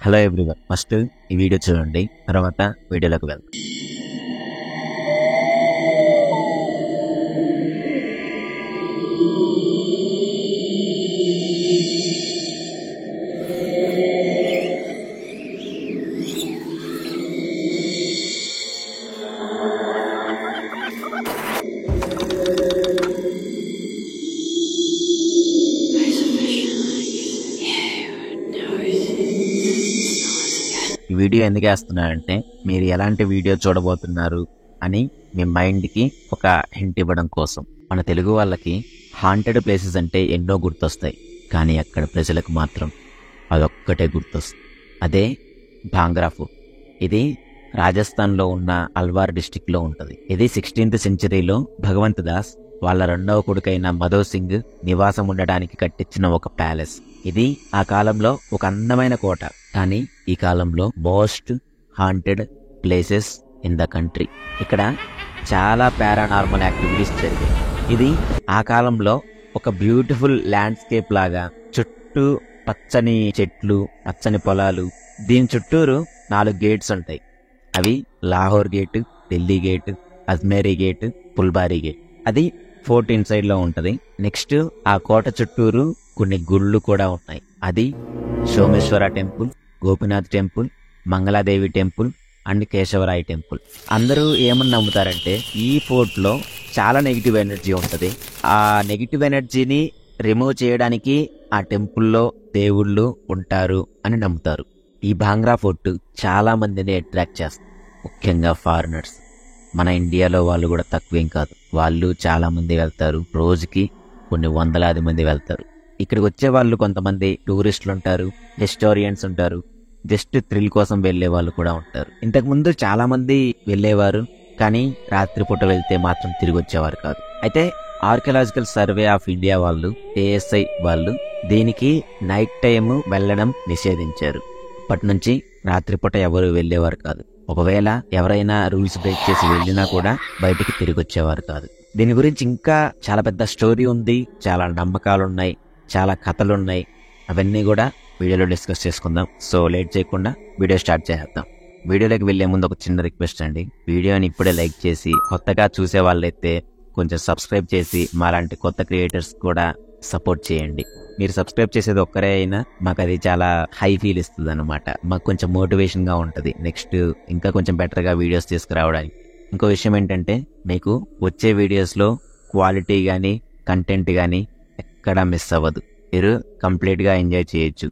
Hello everyone, first ఈ video చూడండి, తర్వాత వీడియోలోకి వెళ్దాం. ఈ వీడియో ఎందుకు వేస్తున్నానంటే మీరు ఎలాంటి వీడియో చూడబోతున్నారు అని మీ మైండ్కి ఒక హింట్ ఇవ్వడం కోసం. మన తెలుగు వాళ్ళకి హాంటెడ్ ప్లేసెస్ అంటే ఎన్నో గుర్తొస్తాయి, కానీ అక్కడ ప్రజలకు మాత్రం అదొక్కటే గుర్తొస్తుంది. అదే భాంగ్రా ఫోర్ట్. ఇది రాజస్థాన్లో ఉన్న అల్వార్ డిస్టిక్లో ఉంటుంది. ఇది 16th సెంచరీలో భగవంత్ దాస్ వాళ్ళ రెండవ కొడుకైన మధో సింగ్ నివాసం ఉండడానికి కట్టించిన ఒక ప్యాలెస్. ఇది ఆ కాలంలో ఒక అందమైన కోట, కానీ ఈ కాలంలో most haunted places in the country. ఇక్కడ చాలా పారానార్మల్ యాక్టివిటీస్ జరిగాయి. ఇది ఆ కాలంలో ఒక బ్యూటిఫుల్ ల్యాండ్స్కేప్ లాగా, చుట్టూ పచ్చని చెట్లు, పచ్చని పొలాలు. దీని చుట్టూరు 4 గేట్స్ ఉంటాయి. అవి Lahore gate, Delhi gate, Ajmeri gate, Pulbari gate. అది ఫోర్ట్ ఇన్సైడ్ లో ఉంటది. నెక్స్ట్ ఆ కోట చుట్టూరు కొన్ని గుళ్ళు కూడా ఉన్నాయి. అది Someshwara temple, Gopinath temple, Mangaladevi temple and Keshavaraya temple. అందరూ ఏమని నమ్ముతారంటే ఈ ఫోర్ట్ లో చాలా నెగిటివ్ ఎనర్జీ ఉంటది. ఆ నెగిటివ్ ఎనర్జీని రిమూవ్ చేయడానికి ఆ టెంపుల్లో దేవుళ్ళు ఉంటారు అని నమ్ముతారు. ఈ భాంగ్రా ఫోర్ట్ చాలా మందిని అట్రాక్ట్ చేస్తుంది, ముఖ్యంగా ఫారినర్స్. మన ఇండియాలో వాళ్ళు కూడా తక్కువేం కాదు, వాళ్ళు చాలా మంది వెళ్తారు. రోజుకి కొన్ని వందలాది మంది వెళ్తారు. ఇక్కడికి వచ్చే వాళ్ళు కొంతమంది టూరిస్టులు ఉంటారు, హిస్టోరియన్స్ ఉంటారు, జస్ట్ థ్రిల్ కోసం వెళ్లే వాళ్ళు కూడా ఉంటారు. ఇంతకుముందు చాలా మంది వెళ్ళేవారు, కానీ రాత్రిపూట వెళ్తే మాత్రం తిరిగి వచ్చేవారు కాదు. అయితే ఆర్కియలాజికల్ సర్వే ఆఫ్ ఇండియా వాళ్ళు, ASI వాళ్ళు దీనికి నైట్ టైం వెళ్ళడం నిషేధించారు. అప్పటి నుంచి రాత్రిపూట ఎవరు వెళ్ళేవారు కాదు. ఒకవేళ ఎవరైనా రూల్స్ బ్రేక్ చేసి వెళ్ళినా కూడా బయటికి తిరిగి వచ్చేవారు కాదు. దీని గురించి ఇంకా చాలా పెద్ద స్టోరీ ఉంది, చాలా నమ్మకాలున్నాయి, చాలా కథలున్నాయి. అవన్నీ కూడా వీడియోలో డిస్కస్ చేసుకుందాం. సో లేట్ చేయకుండా వీడియో స్టార్ట్ చేద్దాం. వీడియోలోకి వెళ్లే ముందు ఒక చిన్న రిక్వెస్ట్ అండి, వీడియోని ఇప్పుడే లైక్ చేసి, కొత్తగా చూసే వాళ్ళైతే కొంచెం సబ్స్క్రైబ్ చేసి మాలాంటి కొత్త క్రియేటర్స్ కూడా సపోర్ట్ చేయండి. మీరు సబ్స్క్రైబ్ చేసేది ఒక్కరే అయినా మాకు అది చాలా హై ఫీల్ ఇస్తుంది అనమాట. మాకు కొంచెం మోటివేషన్ గా ఉంటుంది నెక్స్ట్ ఇంకా కొంచెం బెటర్ గా వీడియోస్ తీసుకురావడానికి. ఇంకో విషయం ఏంటంటే, మీకు వచ్చే వీడియోస్ లో క్వాలిటీ గానీ కంటెంట్ గానీ ఎక్కడా మిస్ అవ్వదు. మీరు కంప్లీట్ గా ఎంజాయ్ చేయొచ్చు.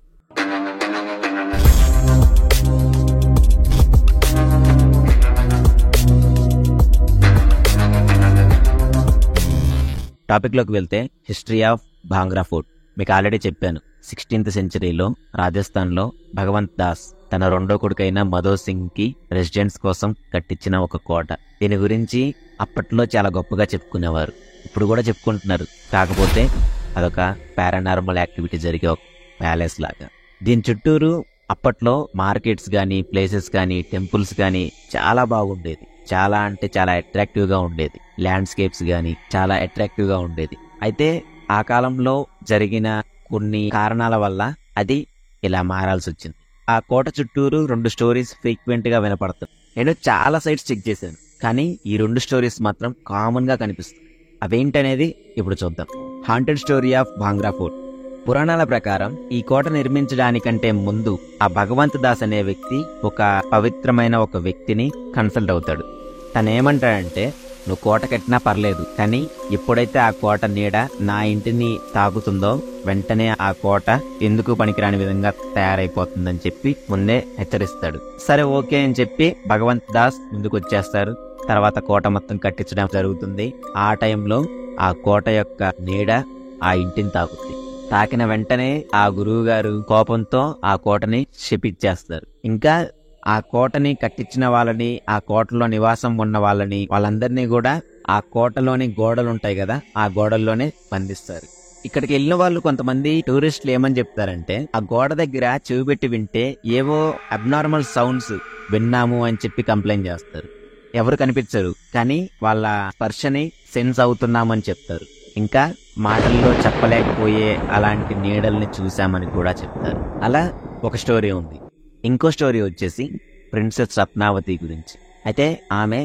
టాపిక్ లోకి వెళ్తే, హిస్టరీ ఆఫ్ భాంగ్రా ఫోర్ట్. మీకు ఆల్రెడీ చెప్పాను, 16th సెంచరీలో రాజస్థాన్ లో భగవంత్ దాస్ తన రెండో కొడుకైన మధో సింగ్ కి రెసిడెన్స్ కోసం కట్టించిన ఒక కోట. దీని గురించి అప్పట్లో చాలా గొప్పగా చెప్పుకునేవారు, ఇప్పుడు కూడా చెప్పుకుంటున్నారు. కాకపోతే అదొక పారానార్మల్ యాక్టివిటీ జరిగే ఒక ప్యాలెస్ లాగా. దీని చుట్టూరు అప్పట్లో మార్కెట్స్ గానీ, ప్లేసెస్ గానీ, టెంపుల్స్ గానీ చాలా బాగుండేది. చాలా అంటే చాలా అట్రాక్టివ్ గా ఉండేది. ల్యాండ్స్కేప్స్ గానీ చాలా అట్రాక్టివ్ గా ఉండేది. అయితే ఆ కాలంలో జరిగిన కొన్ని కారణాల వల్ల అది ఇలా మారాల్సి వచ్చింది. ఆ కోట చుట్టూరు 2 స్టోరీస్ ఫ్రీక్వెంట్ గా వినపడతాయి. నేను చాలా సైట్స్ చెక్ చేశాను, కానీ ఈ 2 స్టోరీస్ మాత్రం కామన్ గా కనిపిస్తాయి. అవేంటనేది ఇప్పుడు చూద్దాం. Haunted story of bhangra fort. పురాణాల ప్రకారం ఈ కోట నిర్మించడానికంటే ముందు ఆ భగవంత్ దాస్ అనే వ్యక్తి ఒక పవిత్రమైన ఒక వ్యక్తిని కన్సల్ట్ అవుతాడు. తనేమంటాడంటే, నువ్వు కోట కట్టినా పర్లేదు, కానీ ఎప్పుడైతే ఆ కోట నీడ నా ఇంటిని తాకుతుందో వెంటనే ఆ కోట ఎందుకు పనికిరాని విధంగా తయారైపోతుందని చెప్పి ముందే హెచ్చరిస్తాడు. సరే ఓకే అని చెప్పి భగవంత్ దాస్ ముందుకు వచ్చేస్తారు. తర్వాత కోట మొత్తం కట్టించడం జరుగుతుంది. ఆ టైంలో ఆ కోట యొక్క నీడ ఆ ఇంటిని తాకుతుంది. తాకిన వెంటనే ఆ గురువు గారు కోపంతో ఆ కోటని శపిచ్చేస్తారు. ఇంకా ఆ కోటని కట్టించిన వాళ్ళని, ఆ కోటలో నివాసం ఉన్న వాళ్ళందరినీ కూడా ఆ కోటలోని గోడలు ఉంటాయి కదా, ఆ గోడల్లోనే బంధిస్తారు. ఇక్కడికి వెళ్ళిన వాళ్ళు కొంతమంది టూరిస్టులు ఏమని చెప్తారంటే, ఆ గోడ దగ్గర చెవి పెట్టి వింటే ఏవో అబ్నార్మల్ సౌండ్స్ విన్నాము అని చెప్పి కంప్లైంట్ చేస్తారు. ఎవరు కనిపించరు, కానీ వాళ్ళ స్పర్శని సెన్స్ అవుతున్నామని చెప్తారు. ఇంకా మాటల్లో చెప్పలేకపోయే అలాంటి నీడల్ని చూసామని కూడా చెప్తారు. అలా ఒక స్టోరీ ఉంది. ఇంకో స్టోరీ వచ్చేసి ప్రిన్సెస్ రత్నావతి గురించి. అయితే ఆమె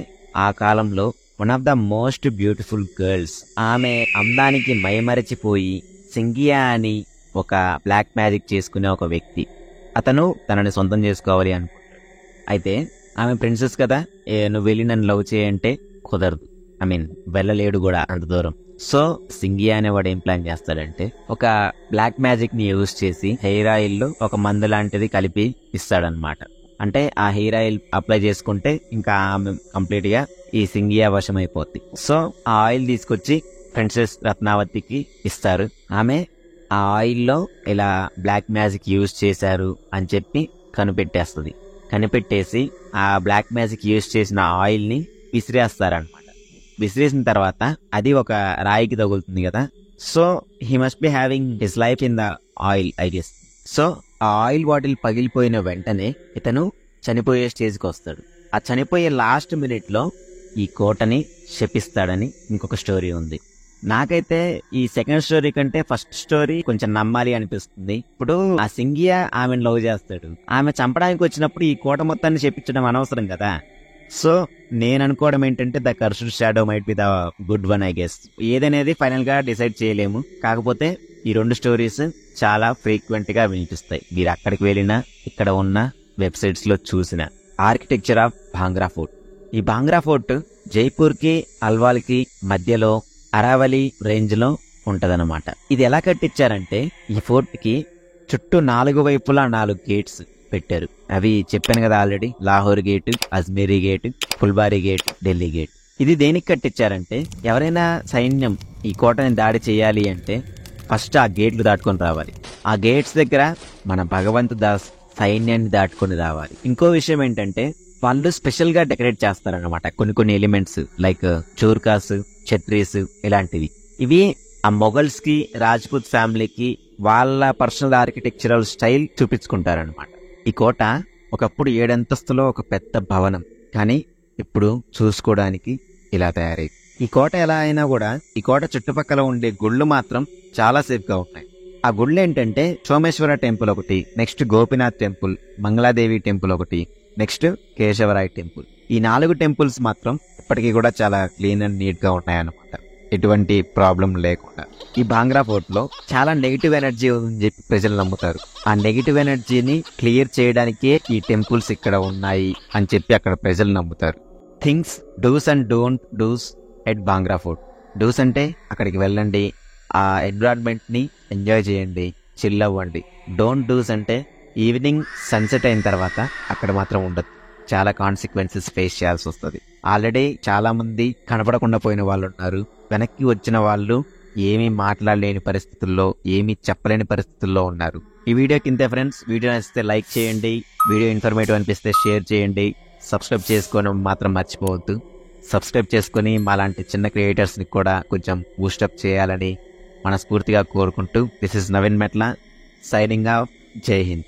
ఆ కాలంలో one of the most beautiful girls. ఆమె అందానికి మైమరచిపోయి సింగియా అని ఒక బ్లాక్ మ్యాజిక్ చేసుకునే ఒక వ్యక్తి, అతను తనని సొంతం చేసుకోవాలి అనుకుంటాడు. అయితే ఆమె ప్రిన్సెస్ కదా, నువ్వు వెళ్ళి నన్ను లవ్ చేయంటే కుదరదు. వెళ్ళలేడు కూడా అంత దూరం. సో సింగియా అనేవాడు ఏం ప్లాన్ చేస్తాడంటే, ఒక బ్లాక్ మ్యాజిక్ ని యూజ్ చేసి హెయిర్ ఆయిల్ లో ఒక మందు లాంటిది కలిపి ఇస్తాడనమాట. అంటే ఆ హెయిర్ ఆయిల్ అప్లై చేసుకుంటే ఇంకా ఆమె కంప్లీట్ గా ఈ సింగియా వశం అయిపోద్ది. సో ఆ ఆయిల్ తీసుకొచ్చి ప్రిన్సెస్ రత్నావతికి ఇస్తారు. ఆమె ఆ ఆయిల్లో ఇలా బ్లాక్ మ్యాజిక్ యూజ్ చేశారు అని చెప్పి కనిపెట్టేస్తుంది. కనిపెట్టేసి ఆ బ్లాక్ మ్యాజిక్ యూజ్ చేసిన ఆయిల్ ని విసిరేస్తారనమాట. విసిరేసిన తర్వాత అది ఒక రాయికి తగులుతుంది కదా. So he must be having his life in the oil, I guess. So ఆ ఆయిల్ బాటిల్ పగిలిపోయిన వెంటనే ఇతను చనిపోయే స్టేజ్కి వస్తాడు. ఆ చనిపోయే లాస్ట్ మినిట్ లో ఈ కోటని శపిస్తాడని ఇంకొక స్టోరీ ఉంది. నాకైతే ఈ సెకండ్ స్టోరీ కంటే ఫస్ట్ స్టోరీ కొంచెం నమ్మాలి అనిపిస్తుంది. ఇప్పుడు ఆ సింగియా ఆమెను లవ్ చేస్తాడు. ఆమె చంపడానికి వచ్చినప్పుడు ఈ కోట మొత్తాన్ని చెప్పించడం అనవసరం కదా. సో నేను అనుకోవడం ఏంటంటే the cursed shadow might be the good one, I guess. ఏదనేది ఫైనల్ గా డిసైడ్ చేయలేము. కాకపోతే ఈ రెండు స్టోరీస్ చాలా ఫ్రీక్వెంట్ గా వినిపిస్తాయి. మీరు అక్కడికి వెళ్ళినా ఇక్కడ ఉన్న వెబ్సైట్స్ లో చూసిన ఆర్కిటెక్చర్ ఆఫ్ భాంగ్రా ఫోర్ట్. ఈ భాంగ్రా ఫోర్ట్ జైపూర్ కి అల్వాల్ కి మధ్యలో అరావలి రేంజ్ లో ఉంటదన్నమాట. ఇది ఎలా కట్టించారంటే, ఈ ఫోర్ట్ కి చుట్టూ 4 వైపులా 4 గేట్స్ పెట్టారు. అవి చెప్పాను కదా already, Lahore gate, Ajmeri gate, Phulbari gate, Delhi gate. ఇది దేనికి కట్టించారంటే, ఎవరైనా సైన్యం ఈ కోటని దాడి చేయాలి అంటే ఫస్ట్ ఆ గేట్లు దాటుకొని రావాలి. ఆ గేట్స్ దగ్గర మన భగవంత్ దాస్ సైన్యాన్ని దాటుకొని రావాలి. ఇంకో విషయం ఏంటంటే, వాళ్ళు స్పెషల్ గా డెకరేట్ చేస్తారనమాట కొన్ని ఎలిమెంట్స్, లైక్ చోర్కాస్, ఛత్రీస్ ఇలాంటివి. ఇవి ఆ మొఘల్స్ కి, రాజ్పుత్ ఫ్యామిలీకి వాళ్ళ పర్సనల్ ఆర్కిటెక్చరల్ స్టైల్ చూపించుకుంటారనమాట. ఈ కోట ఒకప్పుడు 7 అంతస్తులో ఒక పెద్ద భవనం, కానీ ఇప్పుడు చూసుకోవడానికి ఇలా తయారై. ఈ కోట ఎలా అయినా కూడా ఈ కోట చుట్టుపక్కల ఉండే గుళ్ళు మాత్రం చాలా సేఫ్ గా ఉన్నాయి. ఆ గుళ్ళు ఏంటంటే, సోమేశ్వర టెంపుల్ ఒకటి, next Gopinath temple, Mangaladevi temple ఒకటి, నెక్స్ట్ కేశవరాయ్ టెంపుల్. ఈ 4 టెంపుల్స్ మాత్రం ఇప్పటికీ కూడా చాలా క్లీన్ అండ్ నీట్ గా ఉన్నాయన్నమాట, ఎటువంటి ప్రాబ్లం లేకుండా. ఈ భాంగ్రా ఫోర్ట్ లో చాలా నెగిటివ్ ఎనర్జీ ఉందని చెప్పి ప్రజలు నమ్ముతారు. ఆ నెగిటివ్ ఎనర్జీని క్లియర్ చేయడానికే ఈ టెంపుల్స్ ఇక్కడ ఉన్నాయి అని చెప్పి అక్కడ ప్రజలు నమ్ముతారు. Things do's and don't do's at Bhangarh fort. Do's అంటే అక్కడికి వెళ్ళండి, ఆ ఎన్విరాన్మెంట్ ని ఎంజాయ్ చేయండి, చిల్ అవ్వండి. డోంట్ డూస్ అంటే ఈవినింగ్ సన్సెట్ అయిన తర్వాత అక్కడ మాత్రం ఉండదు, చాలా కాన్సిక్వెన్సెస్ ఫేస్ చేయాల్సి వస్తుంది. ఆల్రెడీ చాలా మంది కనపడకుండా పోయిన వాళ్ళు ఉన్నారు. వెనక్కి వచ్చిన వాళ్ళు ఏమీ మాట్లాడలేని పరిస్థితుల్లో, ఏమీ చెప్పలేని పరిస్థితుల్లో ఉన్నారు. ఈ వీడియోకి ఇంతే ఫ్రెండ్స్. వీడియో నచ్చితే లైక్ చేయండి, వీడియో ఇన్ఫర్మేటివ్ అనిపిస్తే షేర్ చేయండి, సబ్స్క్రైబ్ చేసుకోవడం మాత్రం మర్చిపోవద్దు. సబ్స్క్రైబ్ చేసుకుని మాలాంటి చిన్న క్రియేటర్స్ ని కూడా కొంచెం బూస్టప్ చేయాలని మనస్ఫూర్తిగా కోరుకుంటూ, దిస్ ఇస్ నవీన్ మెట్ల సైనింగ్ ఆఫ్. జై హింద్.